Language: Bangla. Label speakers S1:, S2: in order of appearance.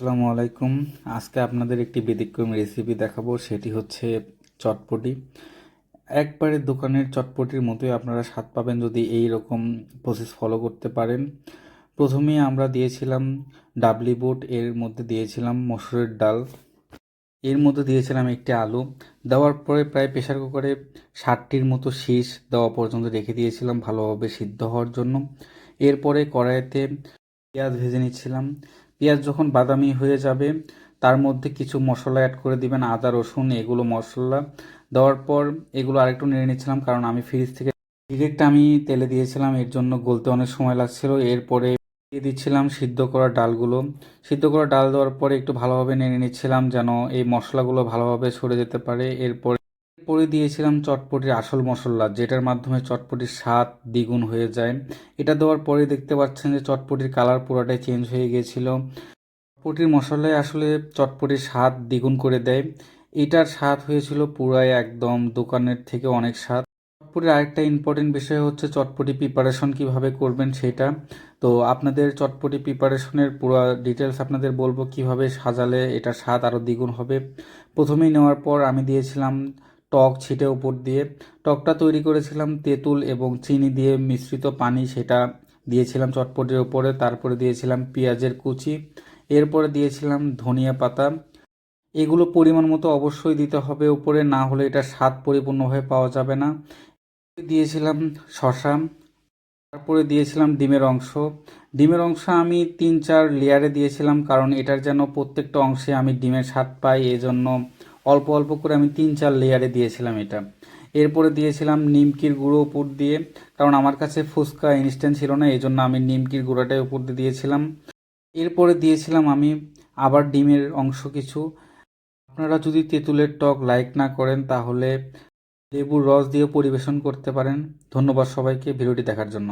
S1: আসসালামু আলাইকুম। আজকে আপনাদের একটি ব্যতিক্রম রেসিপি দেখাবো, সেটি হচ্ছে চটপটি। একবারে দোকানের চটপটির মতোই আপনারা স্বাদ পাবেন যদি এই রকম প্রসেস ফলো করতে পারেন। প্রথমেই আমরা দিয়েছিলাম ডাবলি বুট, এর মধ্যে দিয়েছিলাম মসুরের ডাল, এর মধ্যে দিয়েছিলাম একটি আলু। দেওয়ার পরে প্রায় প্রেসার কুকারে 60টির মতো শীষ দেওয়া পর্যন্ত রেখে দিয়েছিলাম ভালোভাবে সিদ্ধ হওয়ার জন্য। এরপরে কড়াইতে পেঁয়াজ ভেজে নিচ্ছিলাম। পেঁয়াজ যখন বাদামি হয়ে যাবে তার মধ্যে কিছু মশলা অ্যাড করে দিবেন, আদা রসুন এগুলো মশলা দেওয়ার পর এগুলো আরেকটু নেড়ে নিচ্ছিলাম, কারণ আমি ফ্রিজ থেকে ডিরেক্ট আমি তেলে দিয়েছিলাম, এর জন্য গলতে অনেক সময় লাগছিল। এরপরে দিয়ে দিচ্ছিলাম সিদ্ধ করা ডালগুলো। সিদ্ধ করা ডাল দেওয়ার পরে একটু ভালোভাবে নেড়ে নিচ্ছিলাম যেন এই মশলাগুলো ভালোভাবে সরে যেতে পারে। এরপরে দিয়েছিলাম চটপটির আসল মশলা, যেটার মাধ্যমে চটপটির স্বাদ দ্বিগুণ হয়ে যায়। এটা দেওয়ার পরে দেখতে পাচ্ছেন যে চটপটির কালার পুরোটাই চেঞ্জ হয়ে গিয়েছিল। চটপটির মশলায় আসলে চটপটির স্বাদ দ্বিগুণ করে দেয়। এটার স্বাদ হয়েছিল পুরাই একদম দোকানের থেকে অনেক স্বাদ। চটপটির আরেকটা ইম্পর্টেন্ট বিষয় হচ্ছে চটপটি প্রিপারেশন কিভাবে করবেন সেটা। তো আপনাদের চটপটি প্রিপারেশনের পুরো ডিটেলস আপনাদের বলবো কিভাবে সাজালে এটা স্বাদ আরও দ্বিগুণ হবে। প্রথমেই নেওয়ার পর আমি দিয়েছিলাম টক ছিটে উপর দিয়ে। টকটা তৈরি করেছিলাম তেঁতুল এবং চিনি দিয়ে মিশ্রিত পানি, সেটা দিয়েছিলাম চটপটির উপরে। তারপরে দিয়েছিলাম পেঁয়াজের কুচি, এরপরে দিয়েছিলাম ধনিয়া পাতা। এগুলো পরিমাণ মতো অবশ্যই দিতে হবে উপরে, না হলে এটা স্বাদ পরিপূর্ণভাবে পাওয়া যাবে না। দিয়েছিলাম শসা, তারপরে দিয়েছিলাম ডিমের অংশ। ডিমের অংশ আমি 3-4 লেয়ারে দিয়েছিলাম, কারণ এটার যেন প্রত্যেকটা অংশে আমি ডিমের স্বাদ পাই, এজন্য অল্প অল্প করে আমি 3-4 লেয়ারে দিয়েছিলাম এটা। এরপরে দিয়েছিলাম নিমকির গুঁড়ো উপর দিয়ে, কারণ আমার কাছে ফুচকা ইনস্ট্যান্ট ছিল না, এই জন্য আমি নিমকির গুঁড়োটাই উপর দিয়ে দিয়েছিলাম। এরপরে দিয়েছিলাম আমি আবার ডিমের অংশ কিছু। আপনারা যদি তেঁতুলের টক লাইক না করেন তাহলে লেবুর রস দিয়ে পরিবেশন করতে পারেন। ধন্যবাদ সবাইকে ভিডিওটি দেখার জন্য।